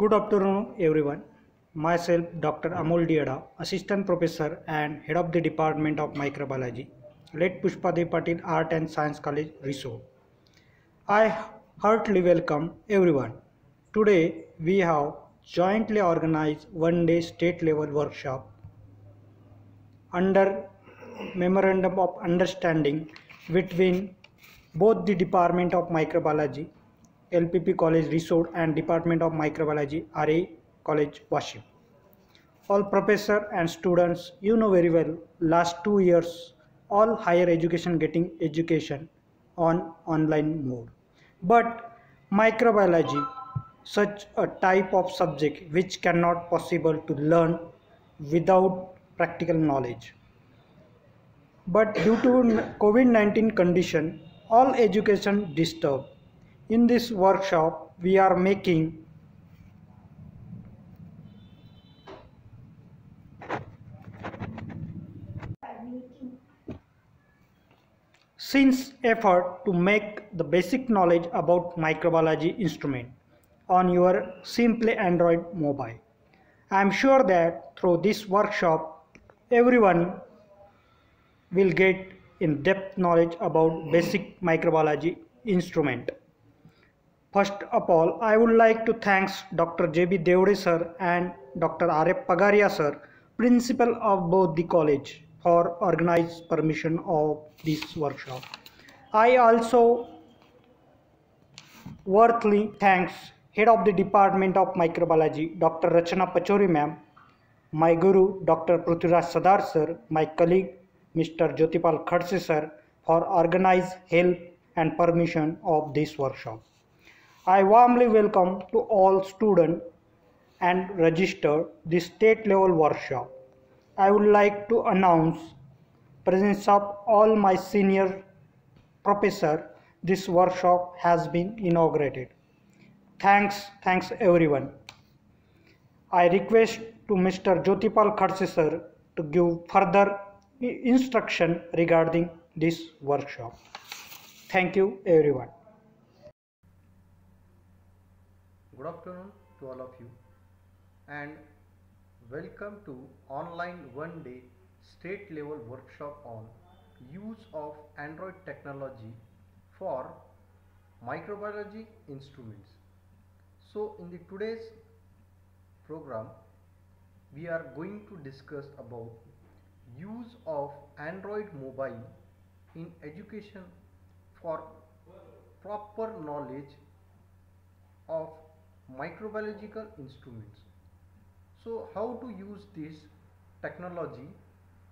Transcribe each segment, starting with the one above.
Good afternoon, everyone. Myself, Dr. Amol Diada, Assistant Professor and Head of the Department of Microbiology, Let Pushpadev Patil Art and Science College, Risod. I heartily welcome everyone. Today, we have jointly organized one-day state-level workshop under Memorandum of Understanding between both the Department of Microbiology, LPP College Risod and Department of Microbiology, RA College Washim. All professor and students, you know very well, last 2 years, all higher education getting education on online mode. But microbiology, such a type of subject which cannot possible to learn without practical knowledge. But due to COVID-19 condition, all education disturbed. In this workshop, we are making since effort to make the basic knowledge about microbiology instrument on your Simply Android mobile. I am sure that through this workshop, everyone will get in-depth knowledge about basic microbiology instrument. First of all, I would like to thank Dr. J.B. Devde sir and Dr. R.F. Pagaria sir, principal of both the college, for organized permission of this workshop. I also worthily thanks Head of the Department of Microbiology, Dr. Rachana Pachori ma'am, my guru, Dr. Prithviraj Sadar sir, my colleague, Mr. Jyotipal Khadse sir, for organized help and permission of this workshop. I warmly welcome to all students and register this state level workshop. I would like to announce presence of all my senior professor. This workshop has been inaugurated. Thanks everyone. I request to Mr. Jyotipal Khadse sir to give further instruction regarding this workshop. Thank you everyone. Good afternoon to all of you and welcome to online one-day state level workshop on use of Android technology for microbiology instruments. So in the today's program we are going to discuss about use of Android mobile in education for proper knowledge of microbiological instruments. So how to use this technology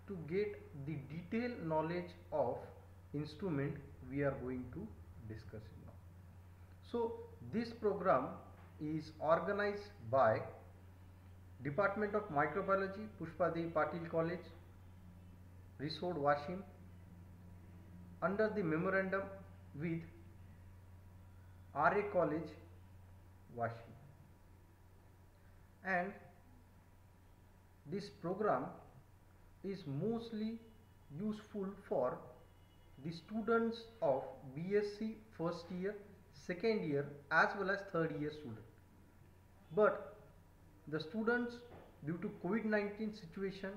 to get the detailed knowledge of instrument we are going to discuss now. So this program is organized by Department of Microbiology, Pushpadev Patil College, Risod Washim, under the memorandum with RA College Washim. And this program is mostly useful for the students of BSc first year, second year as well as third year student. But the students, due to COVID-19 situation,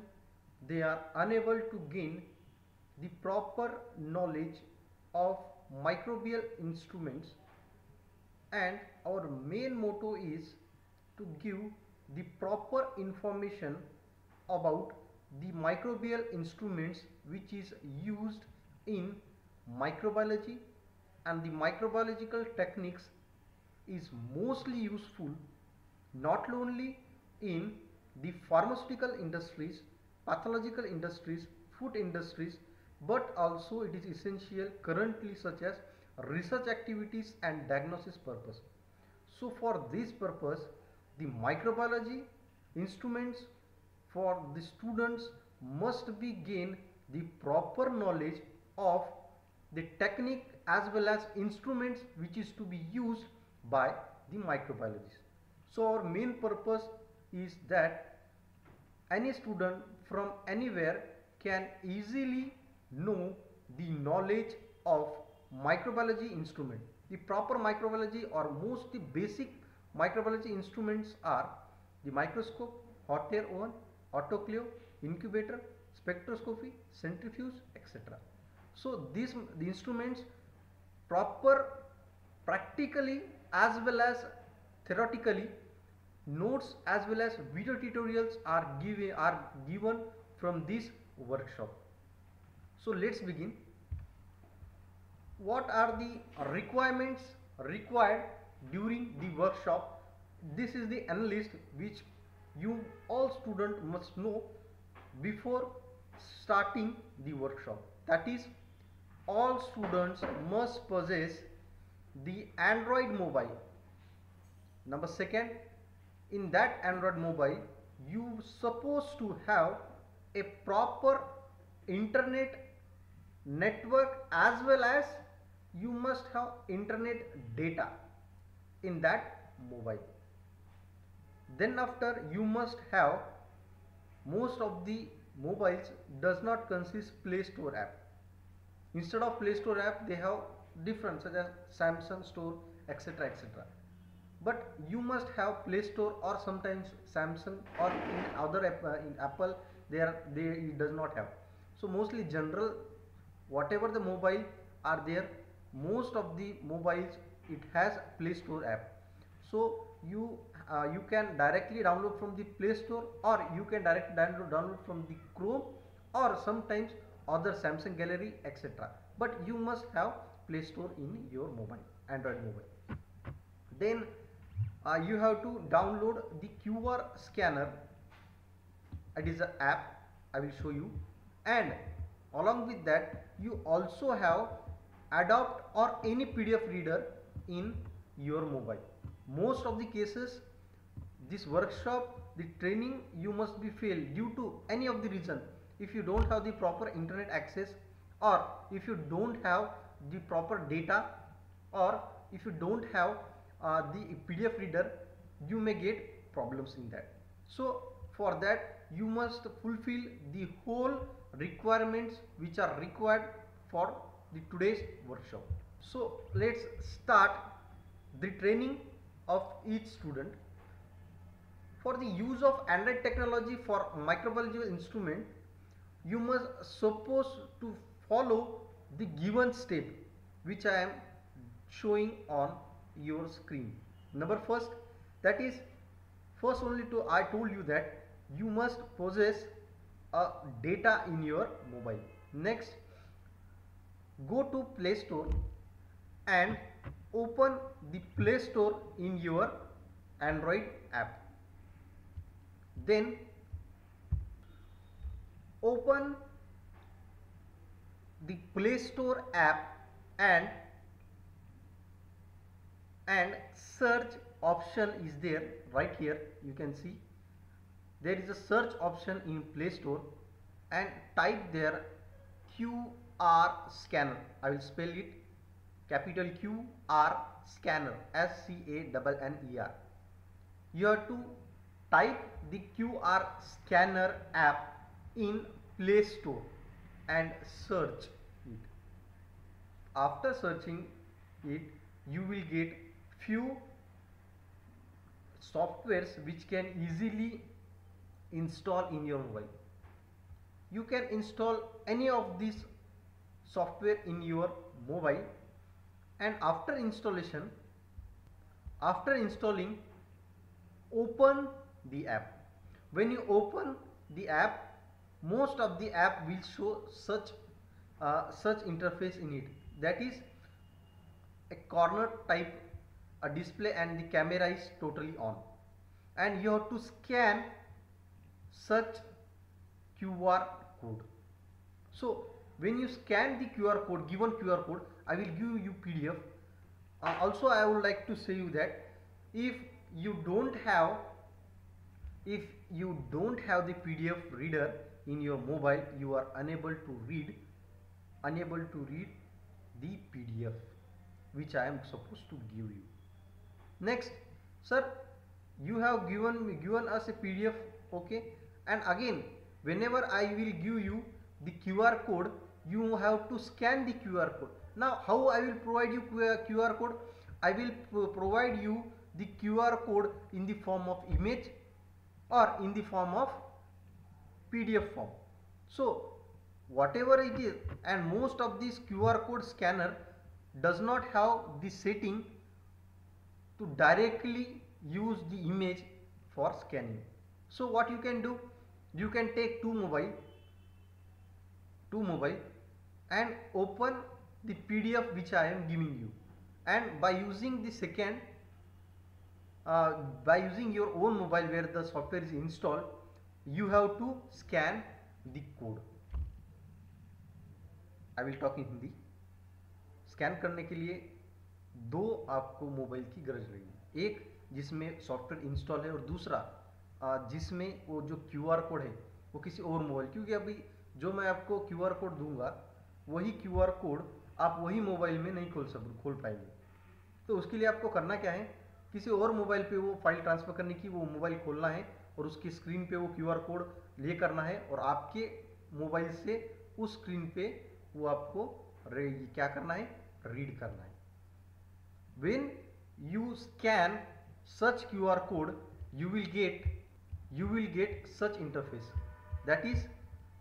they are unable to gain the proper knowledge of microbial instruments, and our main motto is to give the proper information about the microbial instruments which is used in microbiology, and the microbiological techniques is mostly useful not only in the pharmaceutical industries, pathological industries, food industries, but also it is essential currently such as research activities and diagnosis purpose. So for this purpose the microbiology instruments for the students must be gain the proper knowledge of the technique as well as instruments which is to be used by the microbiologists. So our main purpose is that any student from anywhere can easily know the knowledge of microbiology instrument. The proper microbiology or most basic microbiology instruments are the microscope, hot air oven, autoclave, incubator, spectroscopy, centrifuge, etc. So these the instruments proper practically as well as theoretically notes as well as video tutorials are given from this workshop. So let's begin. What are the requirements required during the workshop? This is the analyst which you all students must know before starting the workshop. That is, all students must possess the Android mobile. Number second, in that Android mobile you supposed to have a proper internet network as well as you must have internet data in that mobile. Then after, you must have, most of the mobiles does not consist Play Store app. Instead of Play Store app they have different such as Samsung Store, etc, etc. But you must have Play Store or sometimes Samsung, or in other app, in Apple they it does not have. So mostly general, whatever the mobile are there, most of the mobiles it has Play Store app. So you can directly download from the Play Store, or you can directly download from the Chrome, or sometimes other Samsung Gallery, etc. But you must have Play Store in your mobile, Android mobile. Then you have to download the QR scanner. It is an app, I will show you. And along with that, you also have Adopt or any PDF reader in your mobile. Most of the cases, this workshop, the training, you must be failed due to any of the reason. If you don't have the proper internet access, or if you don't have the proper data, or if you don't have the PDF reader, you may get problems in that. So for that you must fulfill the whole requirements which are required for the today's workshop. So let's start the training of each student. For the use of Android technology for microbiology instrument, you must suppose to follow the given step which I am showing on your screen. Number first, that is, first only I told you that you must possess a data in your mobile. Next, go to Play Store and open the Play Store in your Android app. Then open the Play Store app and search option is there right here. You can see there is a search option in Play Store, and type there QR scanner. I will spell it capital QR scanner, SCANNER. You have to type the QR scanner app in Play Store and search it. After searching it, you will get few softwares which can easily install in your mobile. You can install any of these software in your mobile, and after installing, open the app. When you open the app, most of the app will show such interface in it. That is a corner type a display, and the camera is totally on, and you have to scan such QR code. So when you scan the QR code, given QR code, I will give you PDF. Also I would like to say you that if you don't have the PDF reader in your mobile, you are unable to read the PDF which I am supposed to give you. Next, sir, you have given us a PDF, okay, and again whenever I will give you the QR code, you have to scan the QR code. Now how I will provide you QR code? I will provide you the QR code in the form of image or in the form of PDF form. So whatever it is, and most of these QR code scanner does not have the setting to directly use the image for scanning. So what you can do, you can take two mobile and open the PDF which I am giving you, and by using the second by using your own mobile where the software is installed, you have to scan the code. I will talk in Hindi. Scan करने के लिए दो आपको mobile की गरज रहेगी, एक जिसमें सॉफ्टवेयर इंस्टॉल है और दूसरा जिसमें वो जो क्यूआर कोड है वो किसी और मोबाइल, क्योंकि अभी जो मैं आपको क्यूआर कोड दूंगा वही क्यूआर कोड आप वही मोबाइल में नहीं खोल पाएंगे। तो उसके लिए आपको करना क्या है, किसी और मोबाइल पे वो फाइल ट्रांसफ़र करने की, वो मोबाइल खोलना है और उसकी स्क्रीन पे वो क्यूआर कोड ले करना है और आपके मोबाइल से उस स्क्रीन पे वो आपको क्या करना है, रीड करना है। When you scan such QR code, you will get such interface. That is,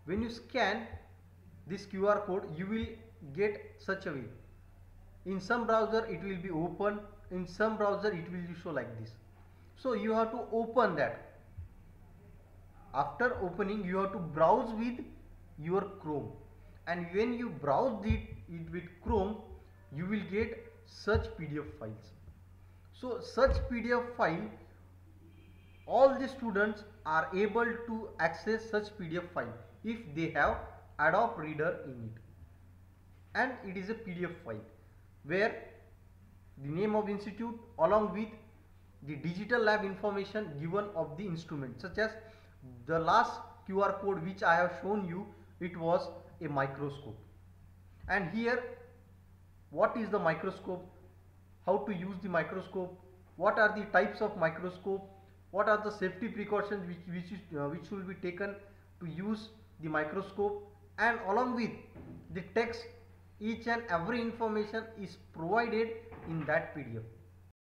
when you scan this QR code, you will get such a way. In some browser it will be open, in some browser it will show like this. So you have to open that. After opening, you have to browse with your Chrome, and when you browse it with Chrome, you will get such PDF files. So such PDF file, all the students are able to access such PDF file if they have Adobe Reader in it, and it is a PDF file where the name of institute along with the digital lab information given of the instrument, such as the last QR code which I have shown you, it was a microscope. And here, what is the microscope, how to use the microscope, what are the types of microscope, what are the safety precautions which will be taken to use the microscope, and along with the text, each and every information is provided in that PDF.